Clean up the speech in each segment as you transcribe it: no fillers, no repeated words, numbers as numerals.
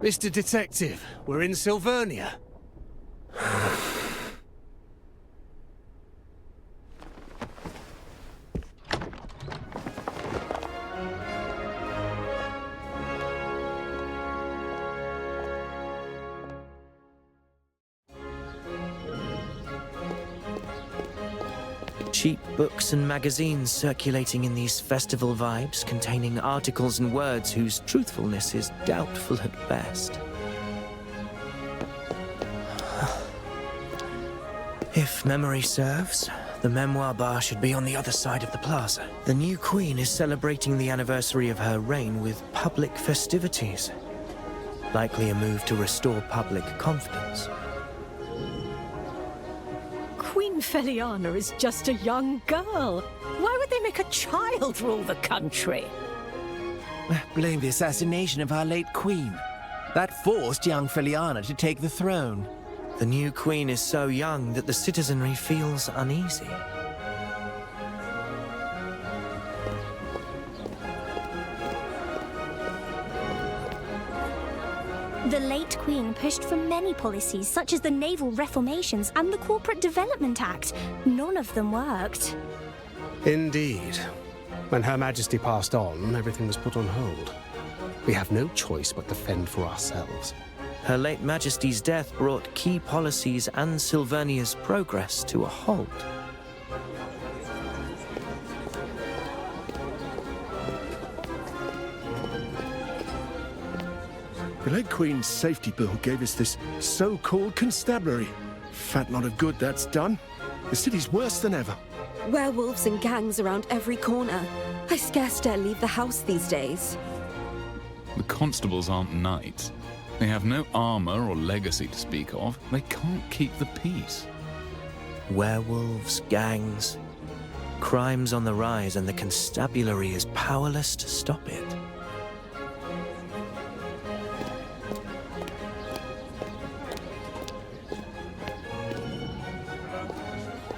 Mr. Detective, we're in Silvernia. Cheap books and magazines circulating in these festival vibes, containing articles and words whose truthfulness is doubtful at best. If memory serves, the memoir bar should be on the other side of the plaza. The new queen is celebrating the anniversary of her reign with public festivities. Likely a move to restore public confidence. Queen Feliana is just a young girl. Why would they make a child rule the country? Blame the assassination of our late queen. That forced young Feliana to take the throne. The new queen is so young that the citizenry feels uneasy. The late Queen pushed for many policies, such as the naval reformations and the Corporate Development Act. None of them worked. Indeed. When Her Majesty passed on, everything was put on hold. We have no choice but to fend for ourselves. Her late Majesty's death brought key policies and Silvernia's progress to a halt. The late Queen's safety bill gave us this so-called constabulary. Fat lot of good that's done. The city's worse than ever. Werewolves and gangs around every corner. I scarce dare leave the house these days. The constables aren't knights. They have no armor or legacy to speak of. They can't keep the peace. Werewolves, gangs, crimes on the rise, and the constabulary is powerless to stop it.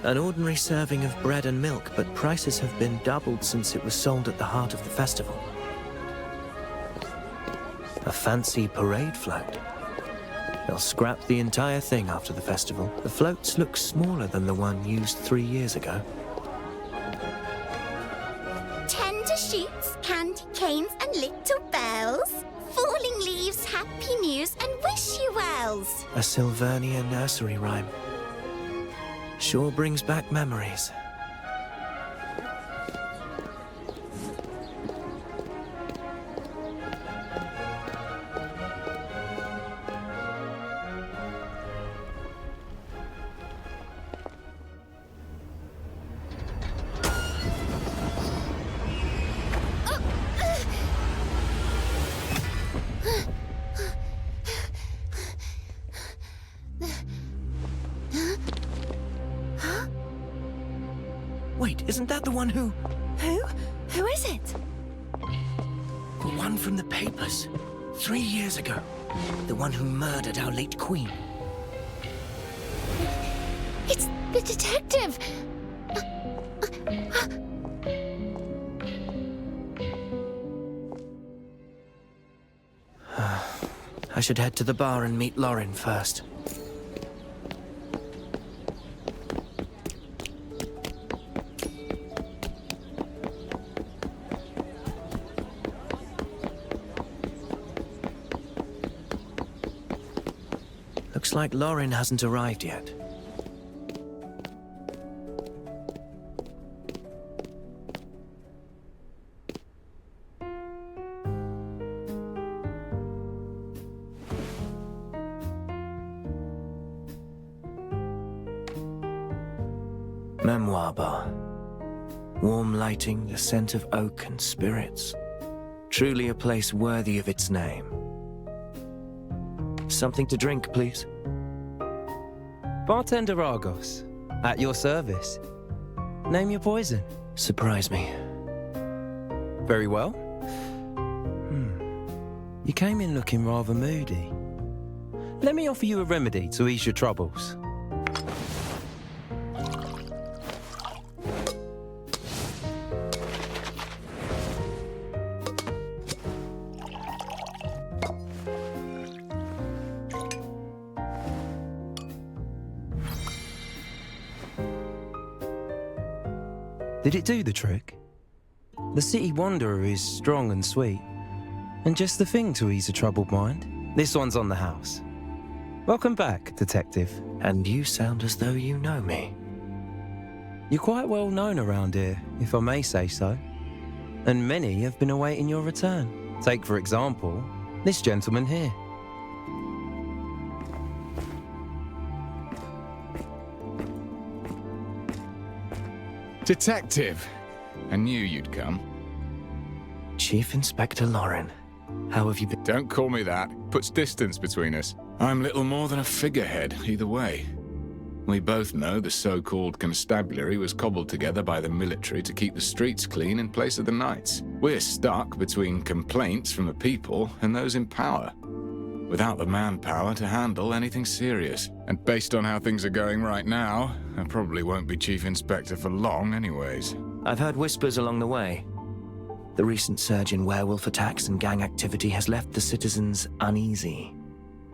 An ordinary serving of bread and milk, but prices have been doubled since it was sold at the heart of the festival. A fancy parade float. They'll scrap the entire thing after the festival. The floats look smaller than the one used 3 years ago. Tender shoots, candy canes, and little bells. Falling leaves, happy news, and wish you wells. A Silvernia nursery rhyme. Sure brings back memories. Wait, isn't that the one who... Who is it? The one from the papers. 3 years ago. The one who murdered our late queen. It's the detective! I should head to the bar and meet Lauren first. Looks like Lauren hasn't arrived yet. Memoir bar. Warm lighting, the scent of oak and spirits. Truly a place worthy of its name. Something to drink, please. Bartender Argos, at your service. Name your poison. Surprise me. Very well. You came in looking rather moody. Let me offer you a remedy to ease your troubles. Did it do the trick? The City Wanderer is strong and sweet, and just the thing to ease a troubled mind. This one's on the house. Welcome back, Detective. And you sound as though you know me. You're quite well known around here, if I may say so. And many have been awaiting your return. Take, for example, this gentleman here. Detective! I knew you'd come. Chief Inspector Lauren, how have you been? Don't call me that. Puts distance between us. I'm little more than a figurehead, either way. We both know the so-called constabulary was cobbled together by the military to keep the streets clean in place of the knights. We're stuck between complaints from the people and those in power, without the manpower to handle anything serious. And based on how things are going right now, I probably won't be Chief Inspector for long anyways. I've heard whispers along the way. The recent surge in werewolf attacks and gang activity has left the citizens uneasy,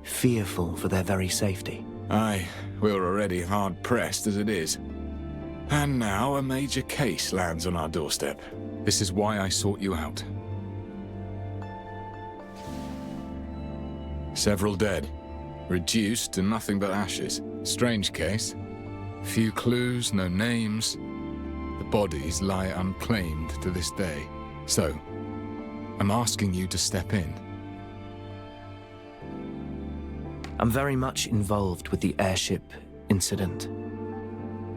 fearful for their very safety. Aye, we're already hard-pressed as it is. And now a major case lands on our doorstep. This is why I sought you out. Several dead, reduced to nothing but ashes. Strange case. Few clues, no names. The bodies lie unclaimed to this day. So, I'm asking you to step in. I'm very much involved with the airship incident.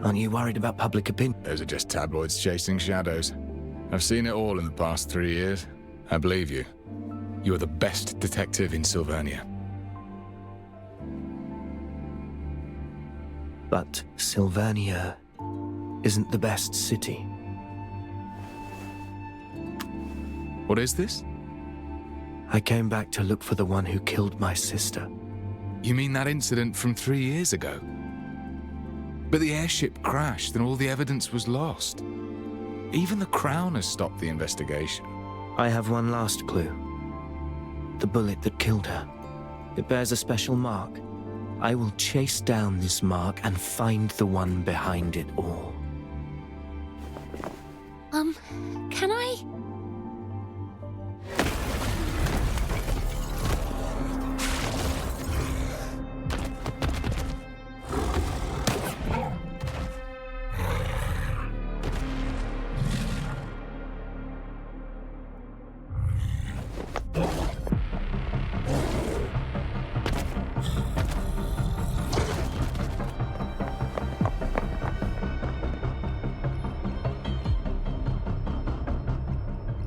Aren't you worried about public opinion? Those are just tabloids chasing shadows. I've seen it all in the past 3 years. I believe you. You are the best detective in Sylvania. But Sylvania isn't the best city. What is this? I came back to look for the one who killed my sister. You mean that incident from 3 years ago? But the airship crashed and all the evidence was lost. Even the Crown has stopped the investigation. I have one last clue. The bullet that killed her. It bears a special mark. I will chase down this mark and find the one behind it all. Can I?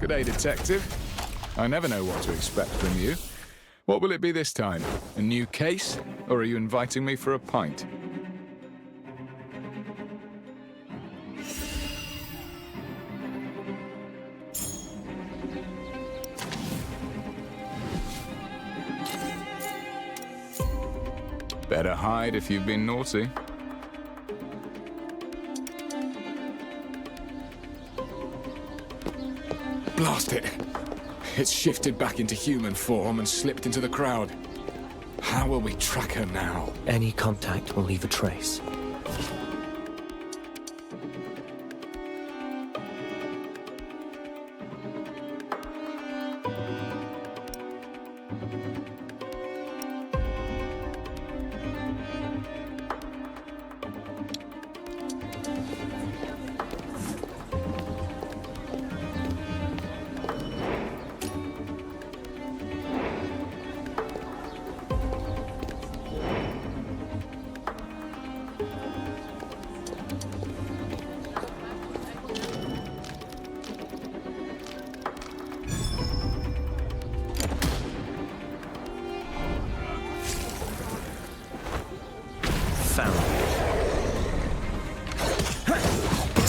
G'day, Detective. I never know what to expect from you. What will it be this time? A new case? Or are you inviting me for a pint? Better hide if you've been naughty. Blast it! It's shifted back into human form and slipped into the crowd. How will we track her now? Any contact will leave a trace.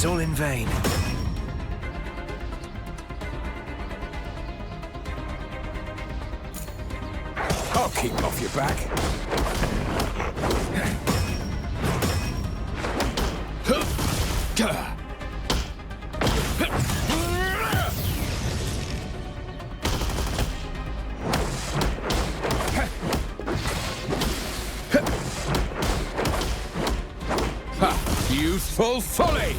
was all in vain. I'll keep off your back. Youthful folly!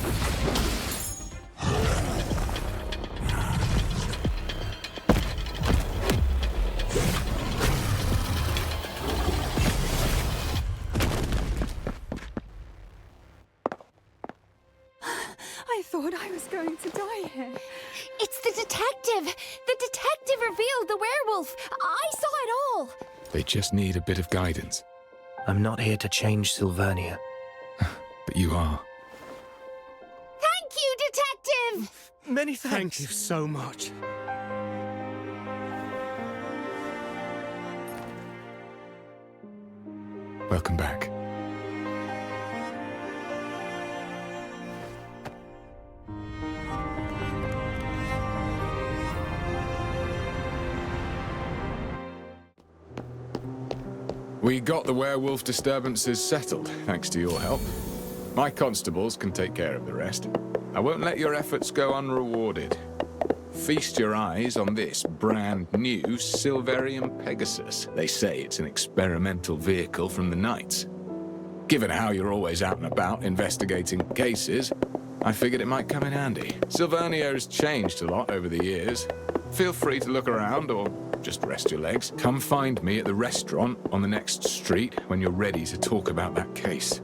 I thought I was going to die here. It's the detective! The detective revealed the werewolf! I saw it all! They just need a bit of guidance. I'm not here to change Sylvernia. But you are. Thank you, detective! Many Thank you so much. Welcome back. We got the werewolf disturbances settled, thanks to your help. My constables can take care of the rest. I won't let your efforts go unrewarded. Feast your eyes on this brand new Silverian Pegasus. They say it's an experimental vehicle from the Knights. Given how you're always out and about investigating cases, I figured it might come in handy. Sylvernia has changed a lot over the years. Feel free to look around or just rest your legs. Come find me at the restaurant on the next street when you're ready to talk about that case.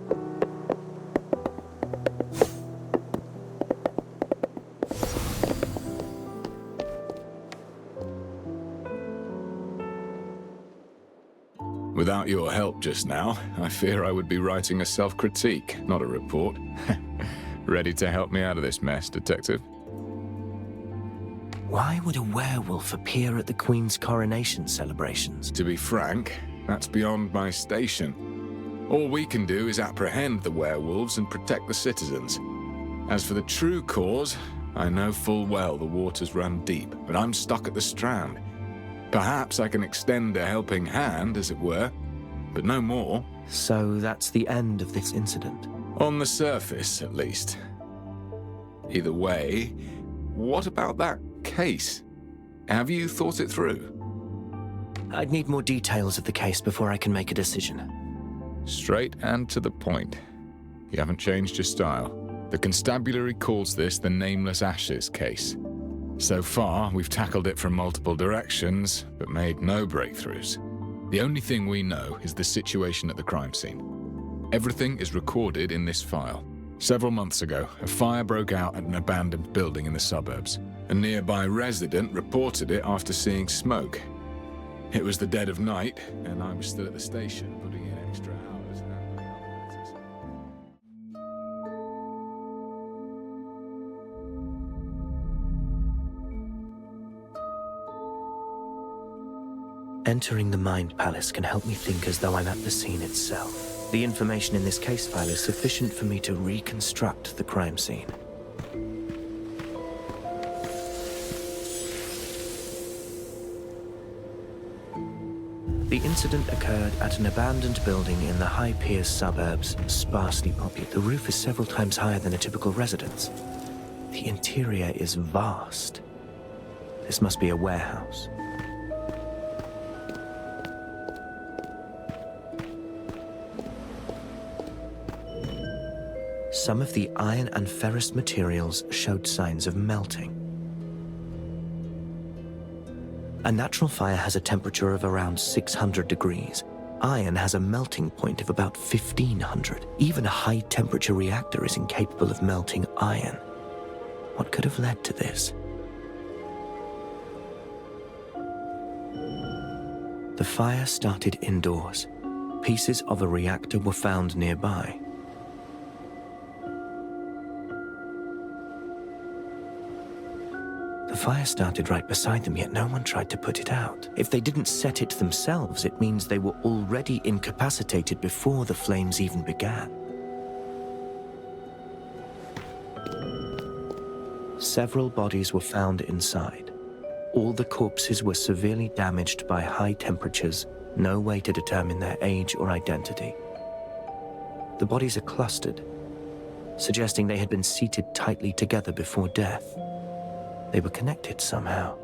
Without your help just now, I fear I would be writing a self-critique, not a report. Ready to help me out of this mess, Detective? Why would a werewolf appear at the Queen's coronation celebrations? To be frank, that's beyond my station. All we can do is apprehend the werewolves and protect the citizens. As for the true cause, I know full well the waters run deep, but I'm stuck at the Strand. Perhaps I can extend a helping hand, as it were, but no more. So that's the end of this incident. On the surface, at least. Either way, what about that case? Have you thought it through? I'd need more details of the case before I can make a decision. Straight and to the point. You haven't changed your style. The constabulary calls this the Nameless Ashes case. So far, we've tackled it from multiple directions, but made no breakthroughs. The only thing we know is the situation at the crime scene. Everything is recorded in this file. Several months ago, a fire broke out at an abandoned building in the suburbs. A nearby resident reported it after seeing smoke. It was the dead of night, and I was still at the station putting in extra hours handling other matters. Entering the Mind Palace can help me think as though I'm at the scene itself. The information in this case file is sufficient for me to reconstruct the crime scene. The incident occurred at an abandoned building in the High Piers suburbs, sparsely populated. The roof is several times higher than a typical residence. The interior is vast. This must be a warehouse. Some of the iron and ferrous materials showed signs of melting. A natural fire has a temperature of around 600 degrees. Iron has a melting point of about 1500. Even a high-temperature reactor is incapable of melting iron. What could have led to this? The fire started indoors. Pieces of a reactor were found nearby. The fire started right beside them, yet no one tried to put it out. If they didn't set it themselves, it means they were already incapacitated before the flames even began. Several bodies were found inside. All the corpses were severely damaged by high temperatures, no way to determine their age or identity. The bodies are clustered, suggesting they had been seated tightly together before death. They were connected somehow.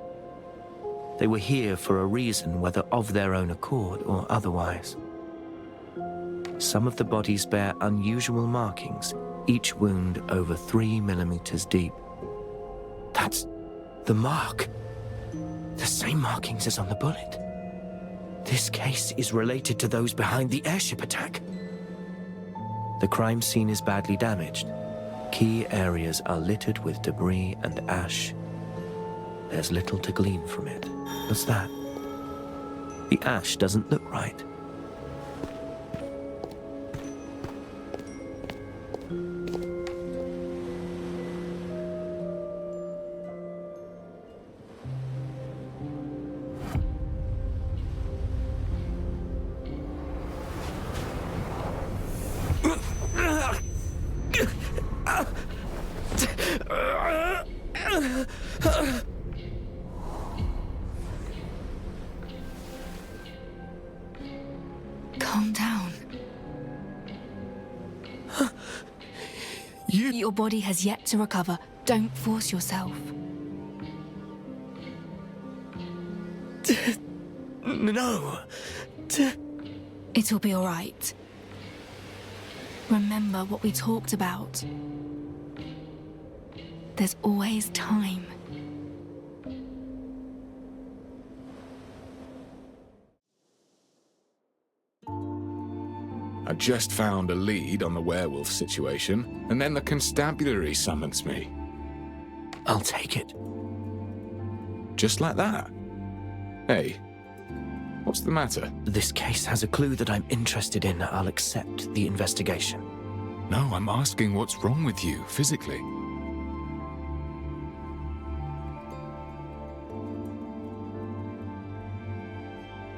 They were here for a reason, whether of their own accord or otherwise. Some of the bodies bear unusual markings, each wound over 3 millimeters deep. That's the mark. The same markings as on the bullet. This case is related to those behind the airship attack. The crime scene is badly damaged. Key areas are littered with debris and ash. There's little to glean from it. What's that? The ash doesn't look right. Calm down. Your body has yet to recover. Don't force yourself. No. It'll be all right. Remember what we talked about. There's always time. I just found a lead on the werewolf situation, and then the constabulary summons me. I'll take it. Just like that? Hey, what's the matter? This case has a clue that I'm interested in. I'll accept the investigation. No, I'm asking what's wrong with you, physically.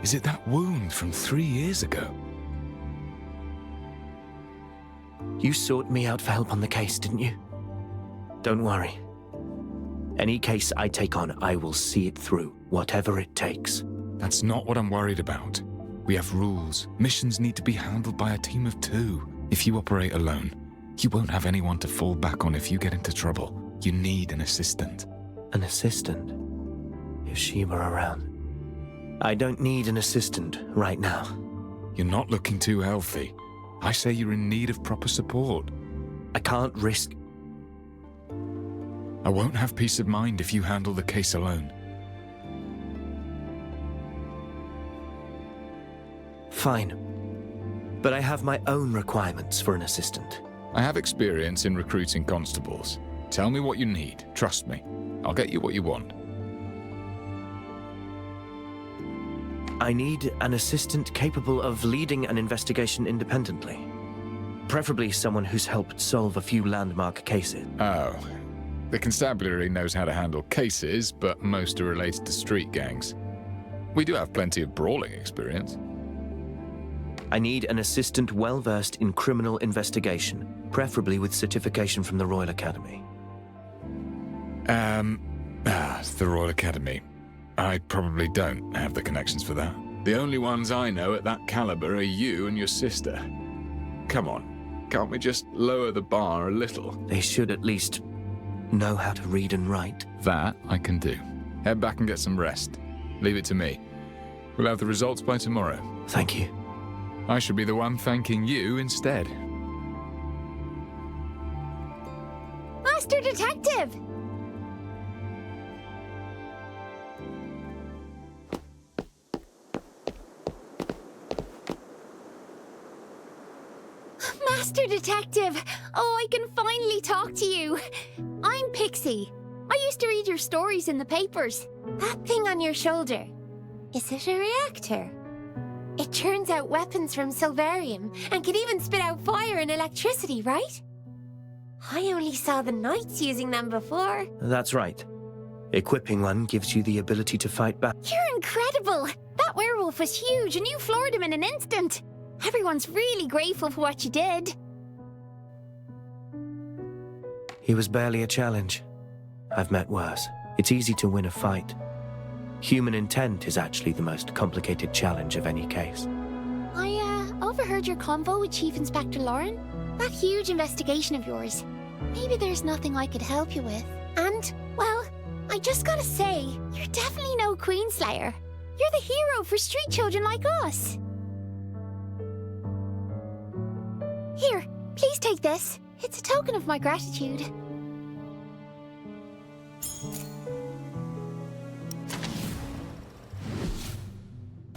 Is it that wound from 3 years ago? You sought me out for help on the case, didn't you? Don't worry. Any case I take on, I will see it through, whatever it takes. That's not what I'm worried about. We have rules. Missions need to be handled by a team of 2. If you operate alone, you won't have anyone to fall back on if you get into trouble. You need an assistant. An assistant? If she were around. I don't need an assistant right now. You're not looking too healthy. I say you're in need of proper support. I can't risk... I won't have peace of mind if you handle the case alone. Fine. But I have my own requirements for an assistant. I have experience in recruiting constables. Tell me what you need. Trust me. I'll get you what you want. I need an assistant capable of leading an investigation independently. Preferably someone who's helped solve a few landmark cases. Oh. The constabulary knows how to handle cases, but most are related to street gangs. We do have plenty of brawling experience. I need an assistant well-versed in criminal investigation, preferably with certification from the Royal Academy. The Royal Academy. I probably don't have the connections for that. The only ones I know at that caliber are you and your sister. Come on, can't we just lower the bar a little? They should at least know how to read and write. That I can do. Head back and get some rest. Leave it to me. We'll have the results by tomorrow. Thank you. I should be the one thanking you instead. Master Detective! Master Detective! Oh, I can finally talk to you. I'm Pixie. I used to read your stories in the papers. That thing on your shoulder, is it a reactor? It churns out weapons from Silverium and can even spit out fire and electricity, right? I only saw the knights using them before. That's right. Equipping one gives you the ability to fight back. You're incredible! That werewolf was huge and you floored him in an instant. Everyone's really grateful for what you did. He was barely a challenge. I've met worse. It's easy to win a fight. Human intent is actually the most complicated challenge of any case. I overheard your convo with Chief Inspector Lauren. That huge investigation of yours. Maybe there's nothing I could help you with. And, well, I just gotta say, you're definitely no Queenslayer. You're the hero for street children like us. Here, please take this. It's a token of my gratitude.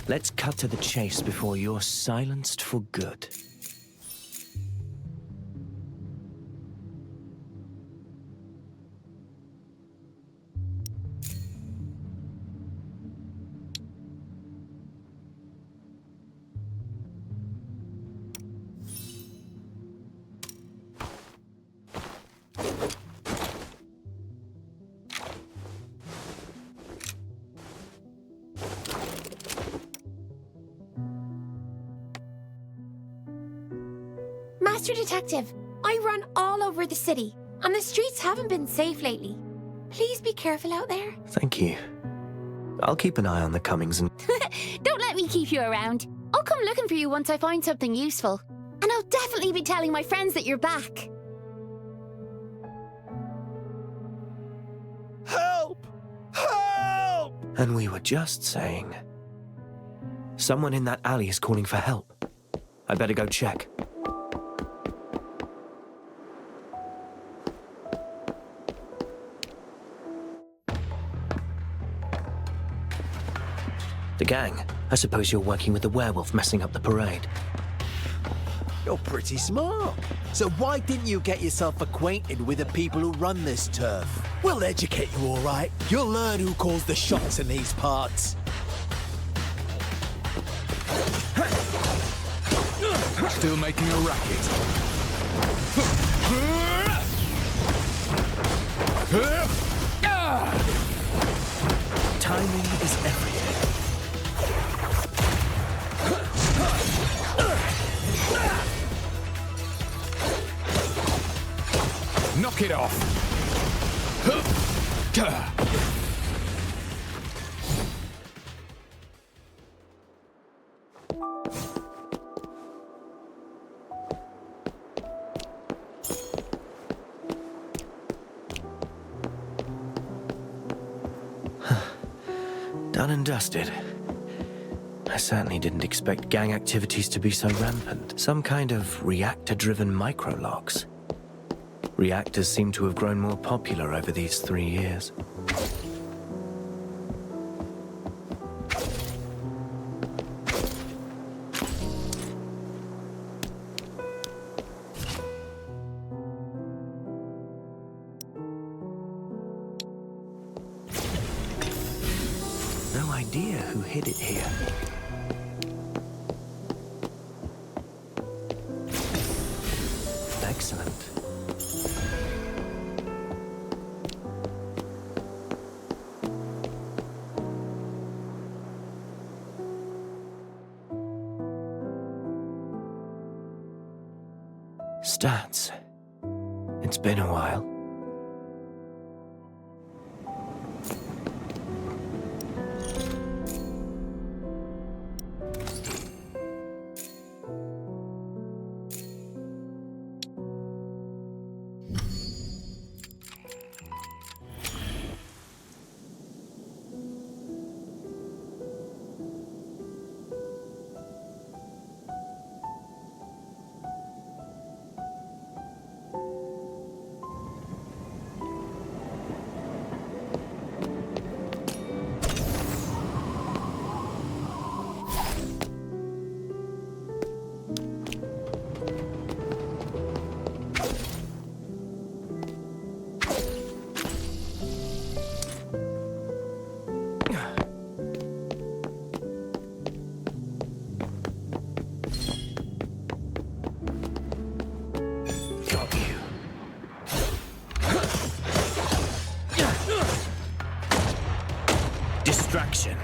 Let's cut to the chase before you're silenced for good. Master Detective, I run all over the city, and the streets haven't been safe lately. Please be careful out there. Thank you. I'll keep an eye on the comings and... Don't let me keep you around. I'll come looking for you once I find something useful. And I'll definitely be telling my friends that you're back. Help! Help! And we were just saying... Someone in that alley is calling for help. I better go check. The gang. I suppose you're working with the werewolf messing up the parade. You're pretty smart. So why didn't you get yourself acquainted with the people who run this turf? We'll educate you, all right. You'll learn who calls the shots in these parts. Still making a racket. Timing is everything. Knock it off! Done and dusted. I certainly didn't expect gang activities to be so rampant. Some kind of reactor-driven microlocks. Reactors seem to have grown more popular over these 3 years. No idea who hid it here. Excellent. Stats. It's been a while. Distraction.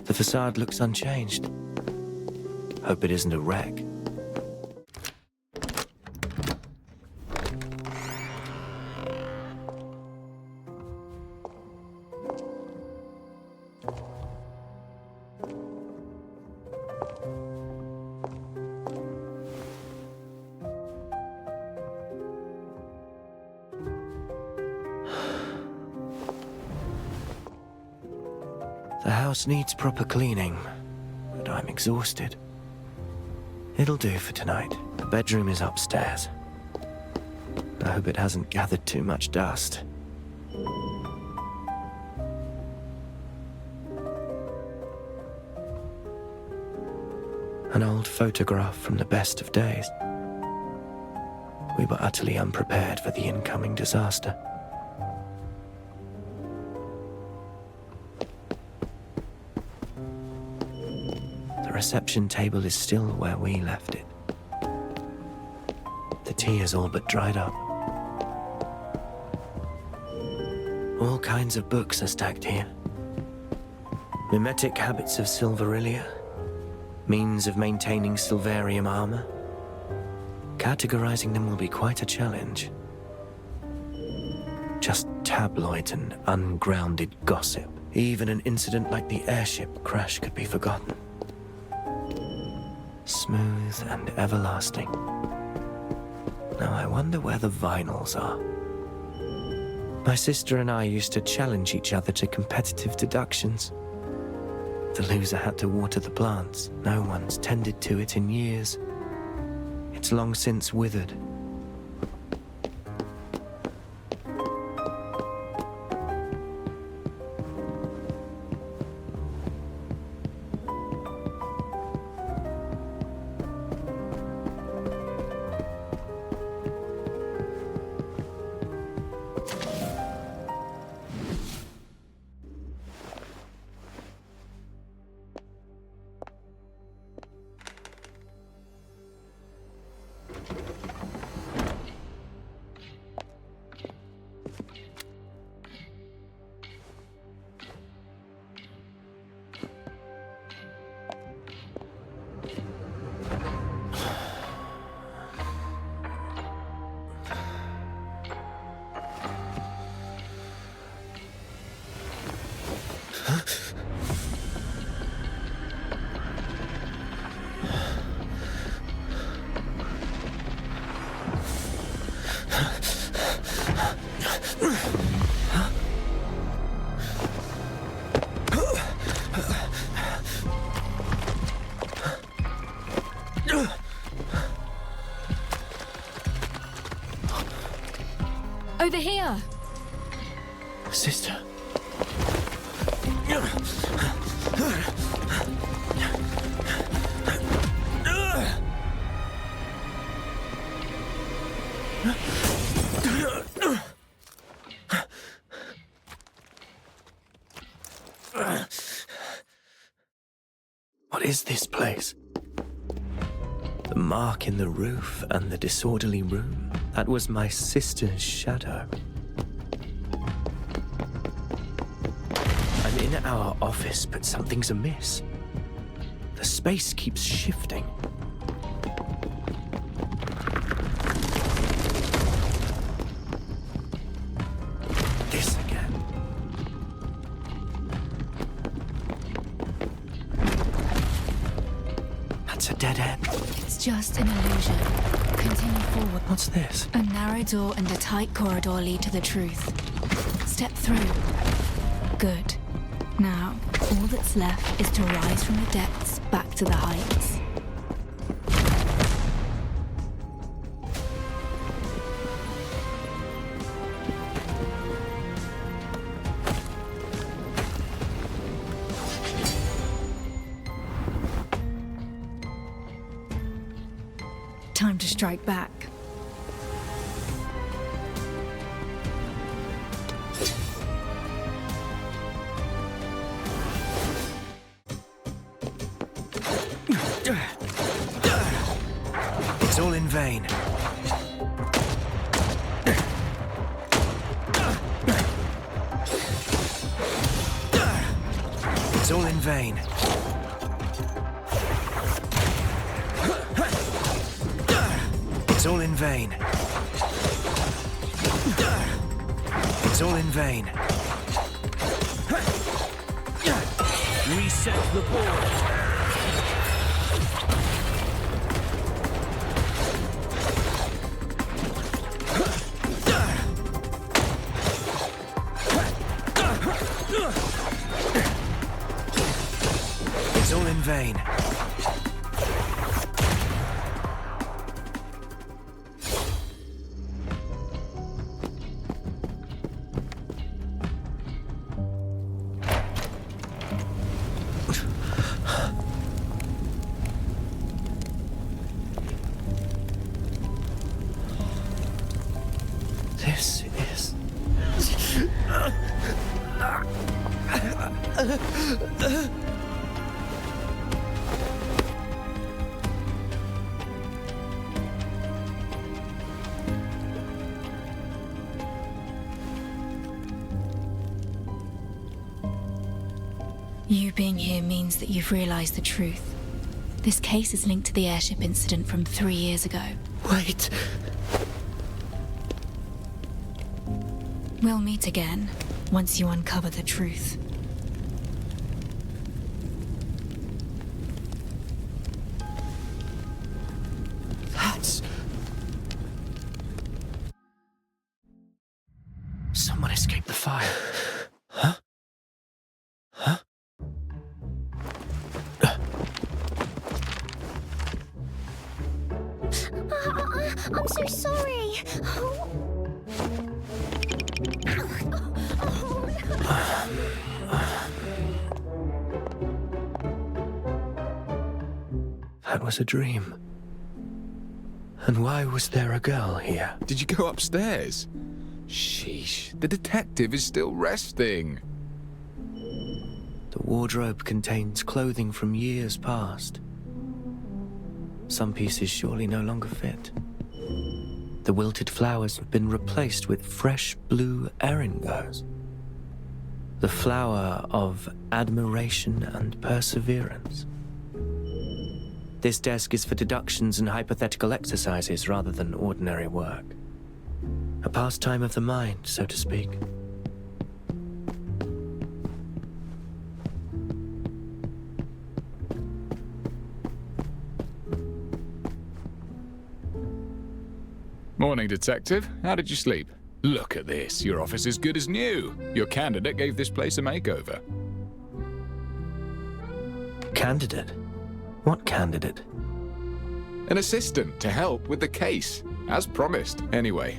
The facade looks unchanged. Hope it isn't a wreck. The house needs proper cleaning, but I'm exhausted. It'll do for tonight. The bedroom is upstairs. I hope it hasn't gathered too much dust. An old photograph from the best of days. We were utterly unprepared for the incoming disaster. The reception table is still where we left it. The tea is all but dried up. All kinds of books are stacked here. Mimetic habits of Silverillia, means of maintaining Silvarium armor. Categorizing them will be quite a challenge. Just tabloids and ungrounded gossip. Even an incident like the airship crash could be forgotten. Smooth and everlasting. Now I wonder where the vinyls are. My sister and I used to challenge each other to competitive deductions. The loser had to water the plants. No one's tended to it in years. It's long since withered. Over here! Sister. What is this place? The mark in the roof and the disorderly room. That was my sister's shadow. I'm in our office, but something's amiss. The space keeps shifting. This again. That's a dead end. It's just an illusion. Continue forward. What's this? A narrow door and a tight corridor lead to the truth. Step through. Good. Now, all that's left is to rise from the depths back to the heights. Time to strike back. It's all in vain. It's all in vain. It's all in vain. It's all in vain. Reset the board. It's all in vain. This is... You being here means that you've realized the truth. This case is linked to the airship incident from 3 years ago. Wait. We'll meet again, once you uncover the truth. That's... Someone escaped the fire. Huh? Huh? I'm so sorry. That was a dream. And why was there a girl here? Did you go upstairs? Sheesh, the detective is still resting. The wardrobe contains clothing from years past. Some pieces surely no longer fit. The wilted flowers have been replaced with fresh blue erringos. The flower of admiration and perseverance. This desk is for deductions and hypothetical exercises rather than ordinary work. A pastime of the mind, so to speak. Morning, Detective. How did you sleep? Look at this. Your office is good as new. Your candidate gave this place a makeover. Candidate? What candidate? An assistant to help with the case, as promised. Anyway,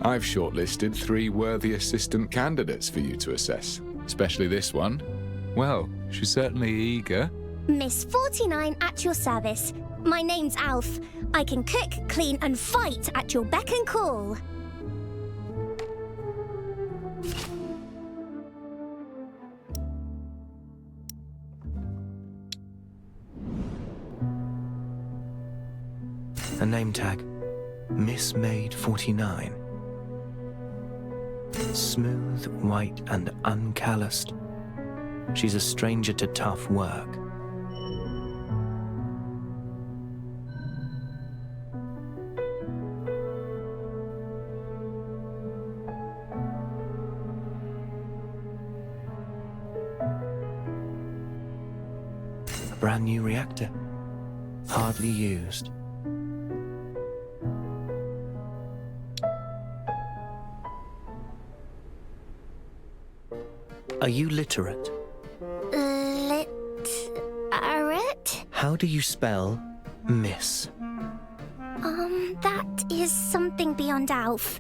I've shortlisted 3 worthy assistant candidates for you to assess, especially this one. Well, she's certainly eager. Miss 49 at your service. My name's Alf. I can cook, clean, and fight at your beck and call. A name tag. Miss Maid 49. Smooth, white, and uncalloused. She's a stranger to tough work. A brand new reactor. Hardly used. Are you literate? Literate? How do you spell miss? That is something beyond Alf.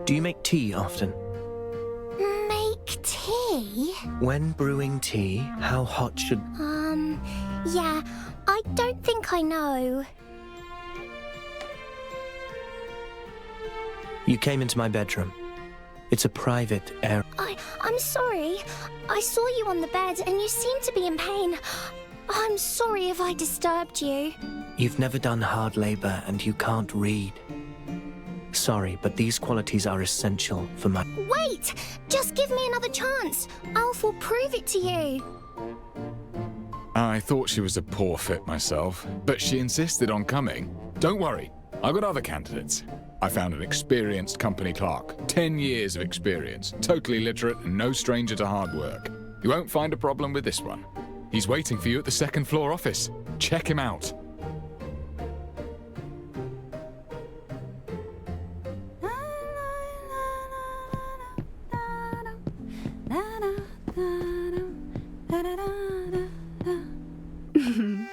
Do you make tea often? Make tea? When brewing tea, how hot should... Yeah, I don't think I know. You came into my bedroom. It's a private area. I'm sorry. I saw you on the bed and you seemed to be in pain. I'm sorry if I disturbed you. You've never done hard labor and you can't read. Sorry, but these qualities are essential for my... Wait! Just give me another chance. Alf will prove it to you. I thought she was a poor fit myself, but she insisted on coming. Don't worry, I've got other candidates. I found an experienced company clerk, 10 years of experience, totally literate and no stranger to hard work. You won't find a problem with this one. He's waiting for you at the second floor office. Check him out.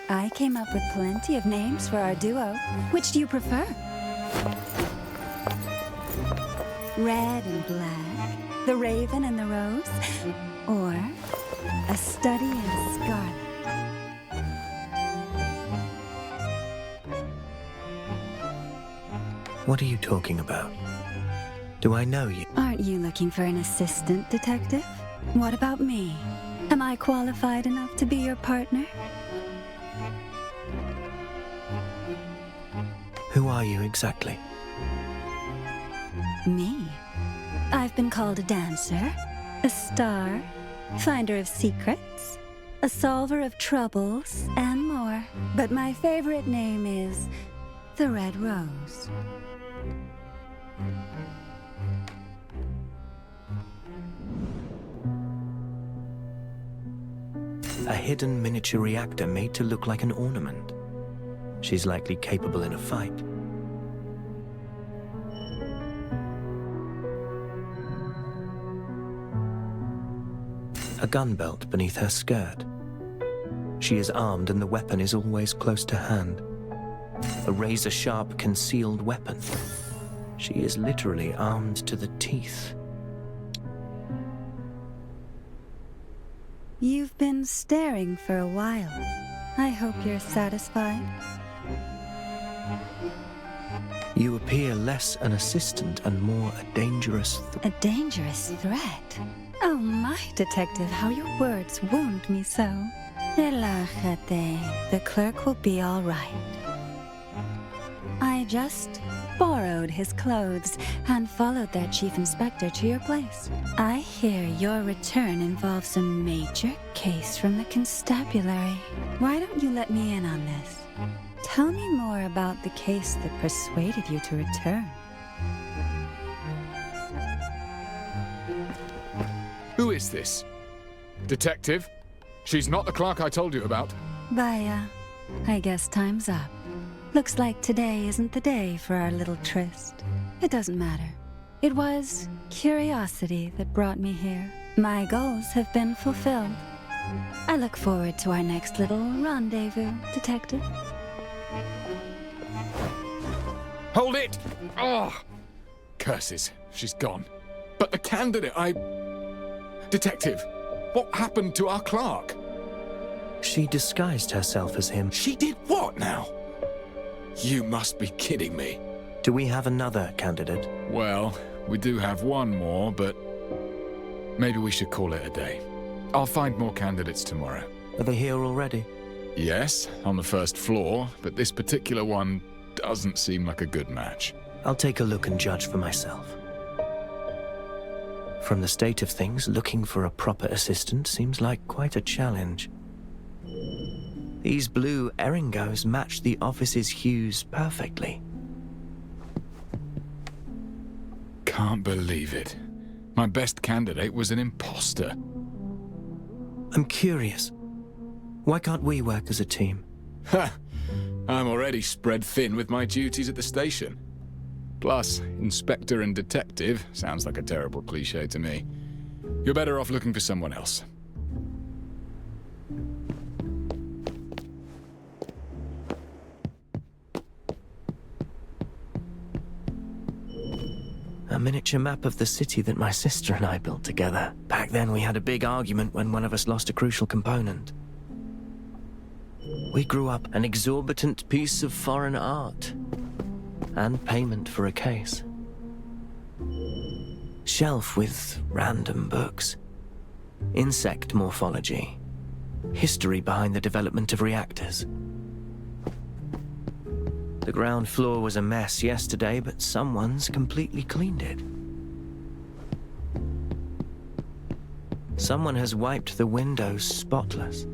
I came up with plenty of names for our duo. Which do you prefer? Red and black, the raven and the rose, or a study in scarlet? What are you talking about? Do I know you? Aren't you looking for an assistant detective? What about me? Am I qualified enough to be your partner? Who are you exactly? Me? I've been called a dancer, a star, finder of secrets, a solver of troubles, and more. But my favorite name is the Red Rose. A hidden miniature reactor made to look like an ornament. She's likely capable in a fight. A gun belt beneath her skirt. She is armed and the weapon is always close to hand. A razor-sharp concealed weapon. She is literally armed to the teeth. You've been staring for a while. I hope you're satisfied. You appear less an assistant and more a dangerous A dangerous threat? Oh my, detective, how your words wound me so. Relájate. The clerk will be all right. I just borrowed his clothes and followed their chief inspector to your place. I hear your return involves a major case from the constabulary. Why don't you let me in on this? Tell me more about the case that persuaded you to return. Who is this? Detective? She's not the clerk I told you about. Baya, I guess time's up. Looks like today isn't the day for our little tryst. It doesn't matter. It was curiosity that brought me here. My goals have been fulfilled. I look forward to our next little rendezvous, detective. Hold it! Oh! Curses, she's gone. But the candidate, Detective, what happened to our clerk? She disguised herself as him. She did what now? You must be kidding me. Do we have another candidate? Well, we do have one more, but maybe we should call it a day. I'll find more candidates tomorrow. Are they here already? Yes, on the first floor, but this particular one doesn't seem like a good match. I'll take a look and judge for myself. From the state of things, looking for a proper assistant seems like quite a challenge. These blue eringos match the office's hues perfectly. Can't believe it. My best candidate was an imposter. I'm curious. Why can't we work as a team? Ha! I'm already spread thin with my duties at the station. Plus, inspector and detective sounds like a terrible cliché to me. You're better off looking for someone else. A miniature map of the city that my sister and I built together. Back then we had a big argument when one of us lost a crucial component. We grew up an exorbitant piece of foreign art. And payment for a case. Shelf with random books. Insect morphology. History behind the development of reactors. The ground floor was a mess yesterday, but someone's completely cleaned it. Someone has wiped the windows spotless.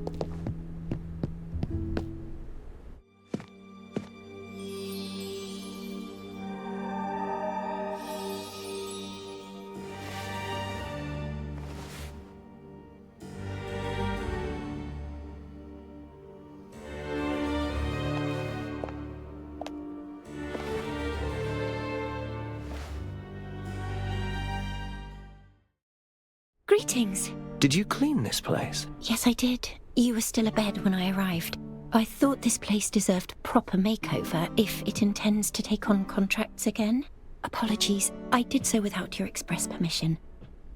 Greetings. Did you clean this place? Yes, I did. You were still abed when I arrived. I thought this place deserved a proper makeover if it intends to take on contracts again. Apologies, I did so without your express permission.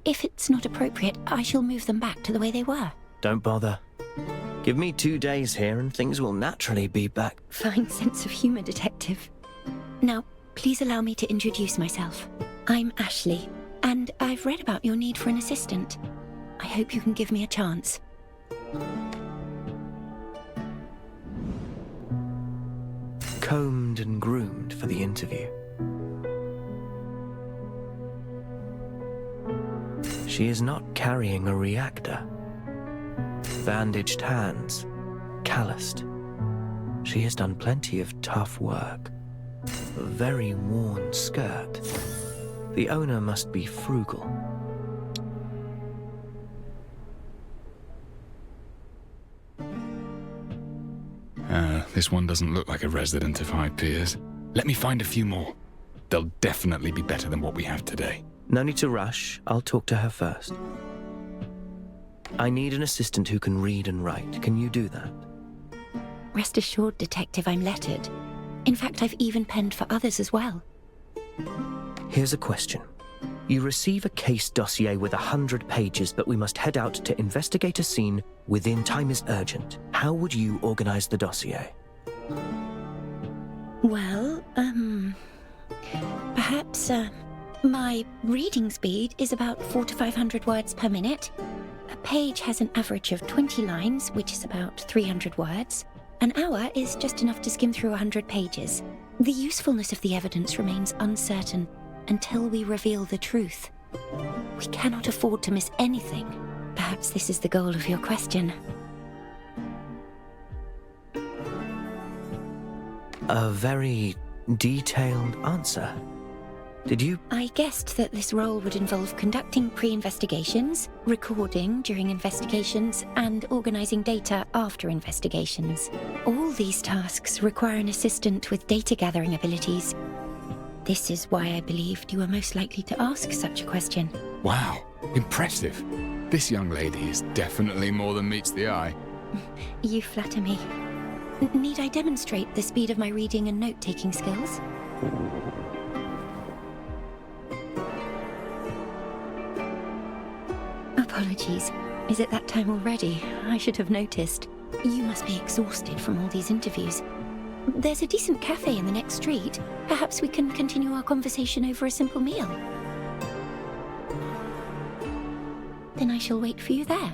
If it's not appropriate, I shall move them back to the way they were. Don't bother. Give me 2 days here and things will naturally be back. Fine sense of humor, Detective. Now, please allow me to introduce myself. I'm Ashley, and I've read about your need for an assistant. I hope you can give me a chance. Combed and groomed for the interview. She is not carrying a reactor. Bandaged hands, calloused. She has done plenty of tough work. A very worn skirt. The owner must be frugal. This one doesn't look like a resident of High Piers. Let me find a few more. They'll definitely be better than what we have today. No need to rush. I'll talk to her first. I need an assistant who can read and write. Can you do that? Rest assured, Detective, I'm lettered. In fact, I've even penned for others as well. Here's a question. You receive a case dossier with 100 pages, but we must head out to investigate a scene within time is urgent. How would you organize the dossier? Well, perhaps, my reading speed is about 400 to 500 words per minute. A page has an average of 20 lines, which is about 300 words. An hour is just enough to skim through 100 pages. The usefulness of the evidence remains uncertain until we reveal the truth. We cannot afford to miss anything. Perhaps this is the goal of your question. A very detailed answer. Did you? I guessed that this role would involve conducting pre-investigations, recording during investigations, and organizing data after investigations. All these tasks require an assistant with data-gathering abilities. This is why I believed you were most likely to ask such a question. Wow, impressive. This young lady is definitely more than meets the eye. You flatter me. Need I demonstrate the speed of my reading and note-taking skills? Apologies. Is it that time already? I should have noticed. You must be exhausted from all these interviews. There's a decent cafe in the next street. Perhaps we can continue our conversation over a simple meal. Then I shall wait for you there.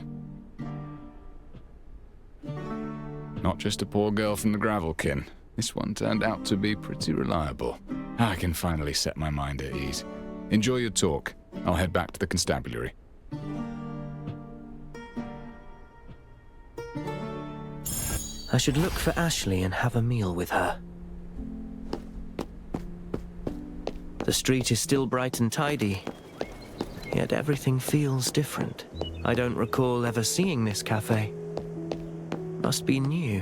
Not just a poor girl from the Gravelkin. This one turned out to be pretty reliable. I can finally set my mind at ease. Enjoy your talk. I'll head back to the constabulary. I should look for Ashley and have a meal with her. The street is still bright and tidy, yet everything feels different. I don't recall ever seeing this cafe. Must be new.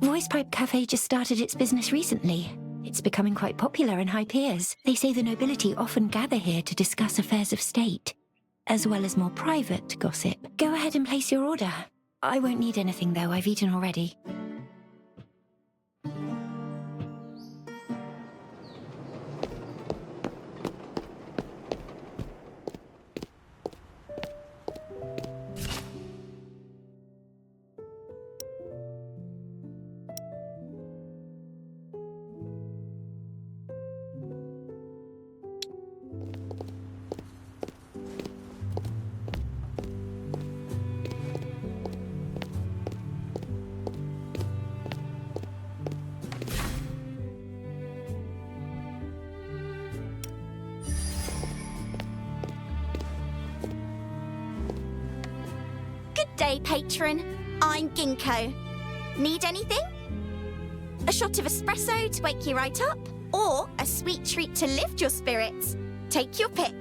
Voice Pipe Cafe just started its business recently. It's becoming quite popular in High Piers. They say the nobility often gather here to discuss affairs of state, as well as more private gossip. Go ahead and place your order. I won't need anything, though. I've eaten already. day, patron. I'm Ginkgo. Need anything? A shot of espresso to wake you right up? Or a sweet treat to lift your spirits? Take your pick.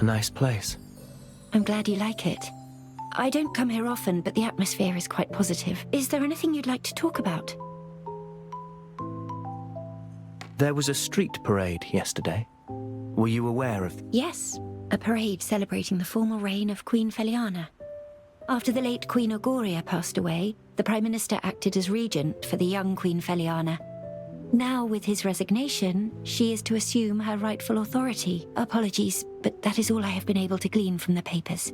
A nice place. I'm glad you like it. I don't come here often, but the atmosphere is quite positive. Is there anything you'd like to talk about? There was a street parade yesterday. Were you aware of... Yes, a parade celebrating the formal reign of Queen Feliana. After the late Queen Auguria passed away, the Prime Minister acted as regent for the young Queen Feliana. Now, with his resignation, she is to assume her rightful authority. Apologies, but that is all I have been able to glean from the papers.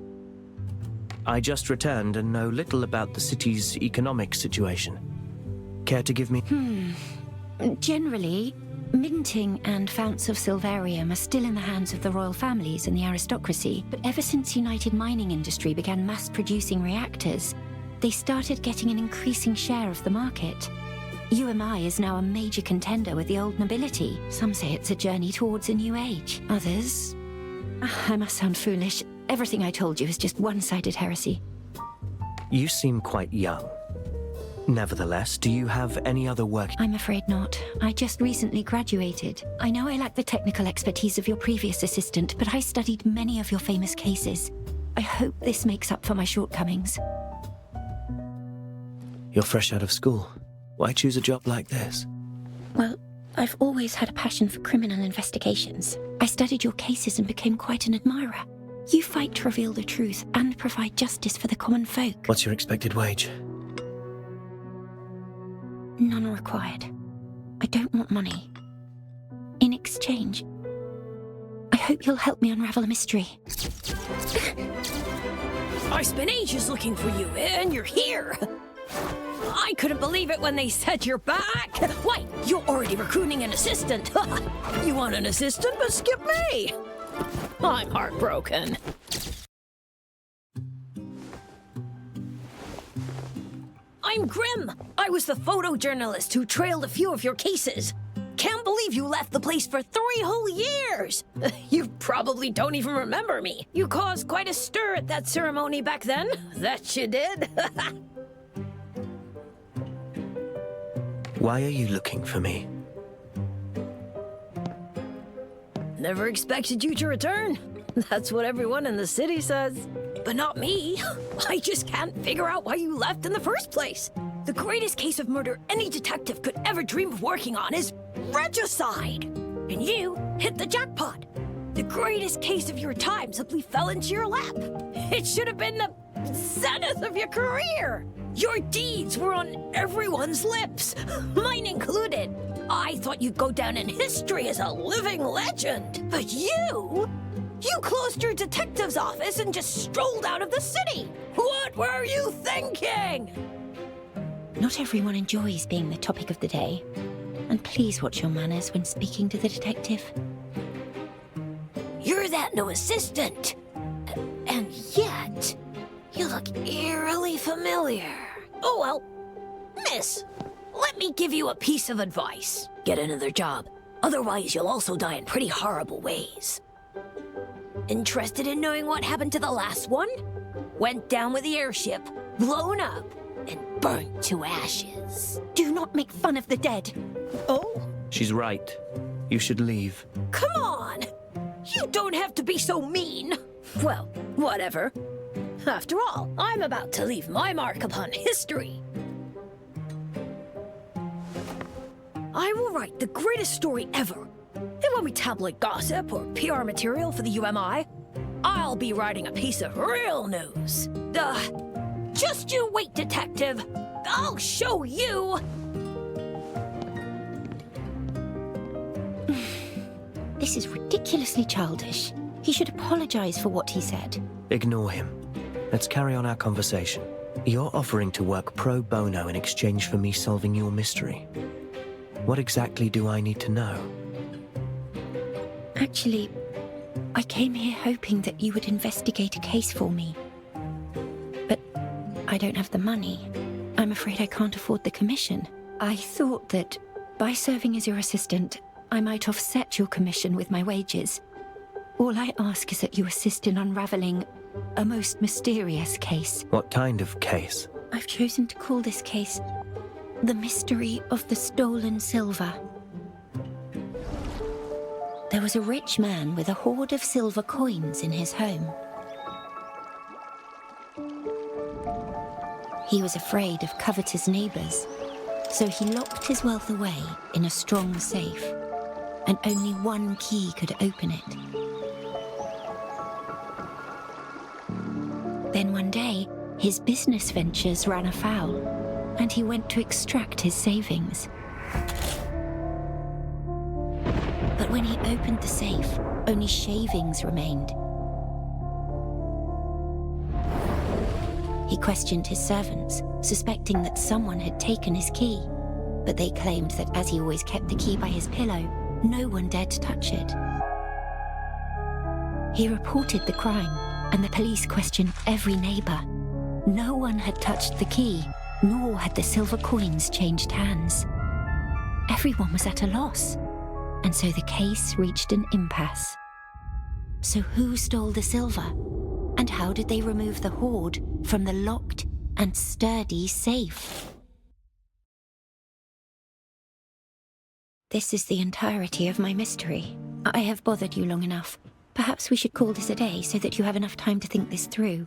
I just returned and know little about the city's economic situation. Care to give me... Generally, minting and founts of silvarium are still in the hands of the royal families and the aristocracy, but ever since United Mining Industry began mass-producing reactors, they started getting an increasing share of the market. UMI is now a major contender with the old nobility. Some say it's a journey towards a new age. Others... I must sound foolish. Everything I told you is just one-sided heresy. You seem quite young. Nevertheless, do you have any other work? I'm afraid not. I just recently graduated. I know I lack the technical expertise of your previous assistant, but I studied many of your famous cases. I hope this makes up for my shortcomings. You're fresh out of school. Why choose a job like this? Well, I've always had a passion for criminal investigations. I studied your cases and became quite an admirer. You fight to reveal the truth and provide justice for the common folk. What's your expected wage? None required. I don't want money. In exchange, I hope you'll help me unravel a mystery. I spent ages looking for you, and you're here. I couldn't believe it when they said you're back. Why, you're already recruiting an assistant. You want an assistant, but skip me. I'm heartbroken. I'm Grim. I was the photojournalist who trailed a few of your cases. Can't believe you left the place for 3 whole years. You probably don't even remember me. You caused quite a stir at that ceremony back then. That you did. Why are you looking for me? Never expected you to return. That's what everyone in the city says. But not me. I just can't figure out why you left in the first place. The greatest case of murder any detective could ever dream of working on is regicide. And you hit the jackpot. The greatest case of your time simply fell into your lap. It should have been the zenith of your career. Your deeds were on everyone's lips, mine included. I thought you'd go down in history as a living legend. But you closed your detective's office and just strolled out of the city. What were you thinking? Not everyone enjoys being the topic of the day. And please watch your manners when speaking to the detective. You're that new assistant. And yet, you look eerily familiar. Oh well, miss, let me give you a piece of advice. Get another job. Otherwise, you'll also die in pretty horrible ways. Interested in knowing what happened to the last one? Went down with the airship, blown up, and burnt to ashes. Do not make fun of the dead. Oh? She's right. You should leave. Come on! You don't have to be so mean. Well, whatever. After all, I'm about to leave my mark upon history. I will write the greatest story ever. It won't be tabloid gossip or PR material for the UMI. I'll be writing a piece of real news. Just you wait, detective. I'll show you. This is ridiculously childish. He should apologize for what he said. Ignore him. Let's carry on our conversation. You're offering to work pro bono in exchange for me solving your mystery. What exactly do I need to know? Actually, I came here hoping that you would investigate a case for me. But I don't have the money. I'm afraid I can't afford the commission. I thought that by serving as your assistant, I might offset your commission with my wages. All I ask is that you assist in unraveling a most mysterious case. What kind of case? I've chosen to call this case The Mystery of the Stolen Silver. There was a rich man with a hoard of silver coins in his home. He was afraid of covetous neighbors, so he locked his wealth away in a strong safe, and only one key could open it. Then one day, his business ventures ran afoul, and he went to extract his savings. But when he opened the safe, only shavings remained. He questioned his servants, suspecting that someone had taken his key, but they claimed that as he always kept the key by his pillow, no one dared to touch it. He reported the crime, and the police questioned every neighbor. No one had touched the key, nor had the silver coins changed hands. Everyone was at a loss, and so the case reached an impasse. So who stole the silver? And how did they remove the hoard from the locked and sturdy safe? This is the entirety of my mystery. I have bothered you long enough. Perhaps we should call this a day so that you have enough time to think this through.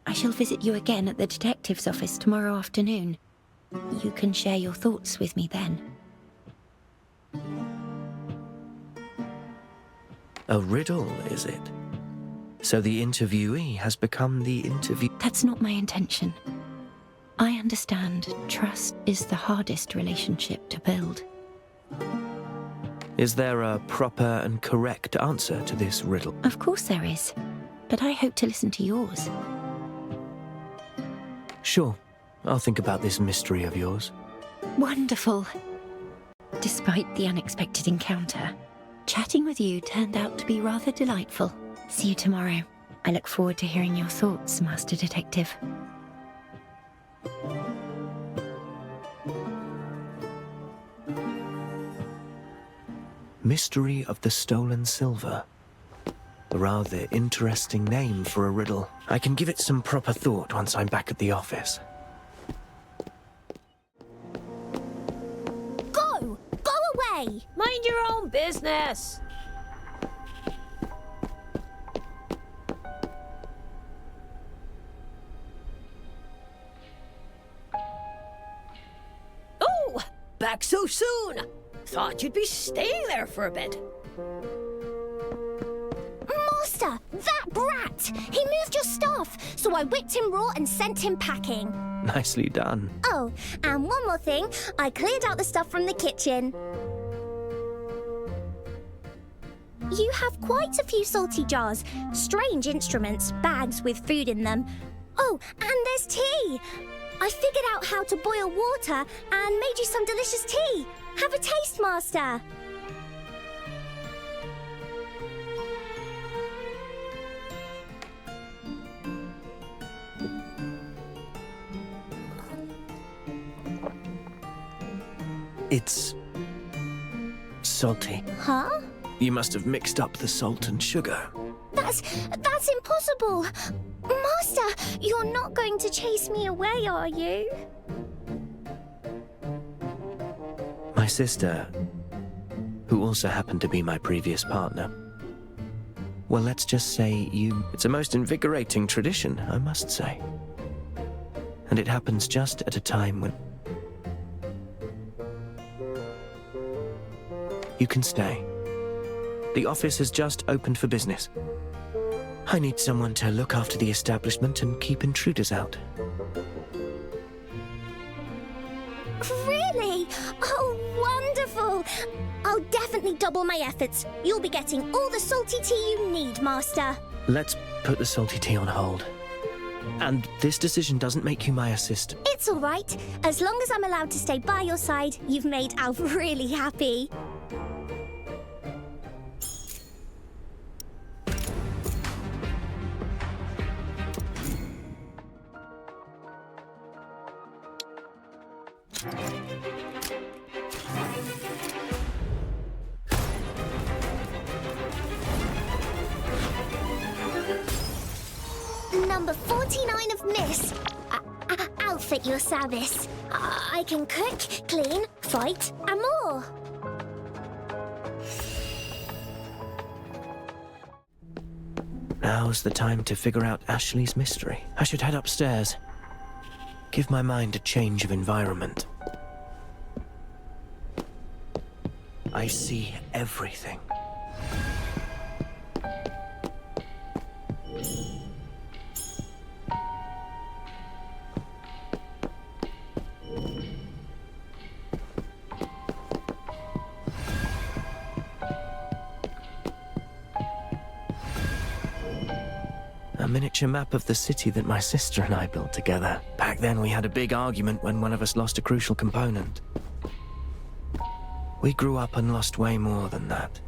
I shall visit you again at the detective's office tomorrow afternoon. You can share your thoughts with me then. A riddle, is it? So the interviewee has become the interview... That's not my intention. I understand trust is the hardest relationship to build. Is there a proper and correct answer to this riddle? Of course there is, but I hope to listen to yours. Sure, I'll think about this mystery of yours. Wonderful. Despite the unexpected encounter, chatting with you turned out to be rather delightful. See you tomorrow. I look forward to hearing your thoughts, Master Detective. Mystery of the Stolen Silver. A rather interesting name for a riddle. I can give it some proper thought once I'm back at the office. Go! Go away! Mind your own business. Oh, back so soon. Thought you'd be staying there for a bit. Master, that brat! He moved your stuff, so I whipped him raw and sent him packing. Nicely done. Oh, and one more thing. I cleared out the stuff from the kitchen. You have quite a few salty jars, strange instruments, bags with food in them. Oh, and there's tea. I figured out how to boil water and made you some delicious tea. Have a taste, Master. It's salty. Huh? You must have mixed up the salt and sugar. That's impossible. Master, you're not going to chase me away, are you? My sister, who also happened to be my previous partner, well, let's just say It's a most invigorating tradition, I must say. And it happens just at a time when... You can stay. The office has just opened for business. I need someone to look after the establishment and keep intruders out. Really? Oh, wonderful! I'll definitely double my efforts. You'll be getting all the salty tea you need, Master. Let's put the salty tea on hold. And this decision doesn't make you my assistant. It's all right. As long as I'm allowed to stay by your side, you've made Alf really happy. Number 49 of Miss. Alf at your service. I can cook, clean, fight, and more. Now's the time to figure out Ashley's mystery. I should head upstairs. Give my mind a change of environment. I see everything. A miniature map of the city that my sister and I built together. Back then we had a big argument when one of us lost a crucial component. We grew up and lost way more than that.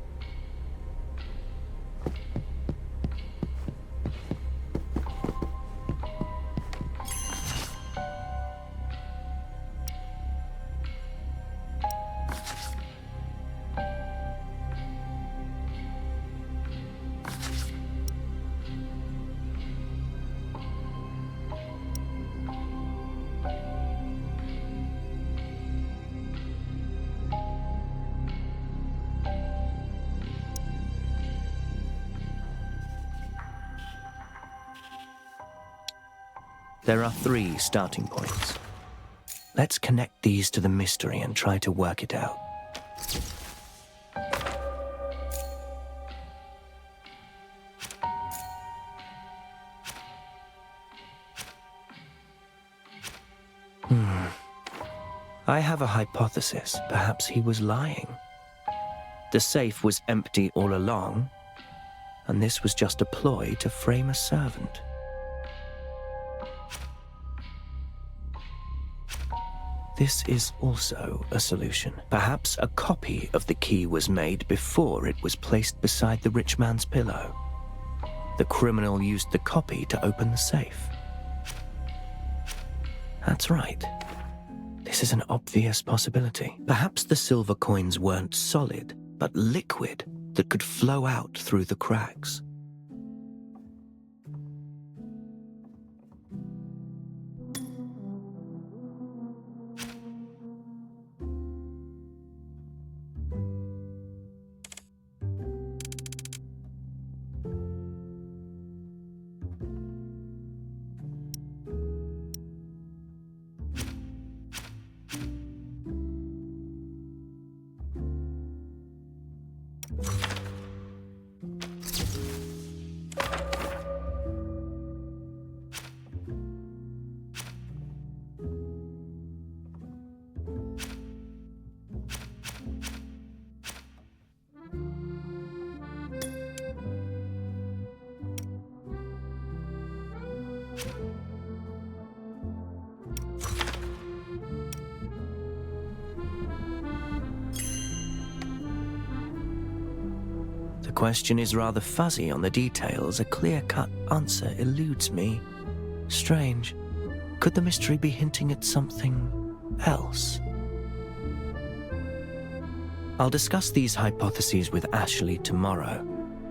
There are 3 starting points. Let's connect these to the mystery and try to work it out. I have a hypothesis. Perhaps he was lying. The safe was empty all along, and this was just a ploy to frame a servant. This is also a solution. Perhaps a copy of the key was made before it was placed beside the rich man's pillow. The criminal used the copy to open the safe. That's right. This is an obvious possibility. Perhaps the silver coins weren't solid, but liquid that could flow out through the cracks. The question is rather fuzzy on the details. A clear-cut answer eludes me. Strange. Could the mystery be hinting at something else? I'll discuss these hypotheses with Ashley tomorrow,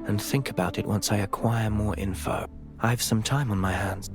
and think about it once I acquire more info. I have some time on my hands.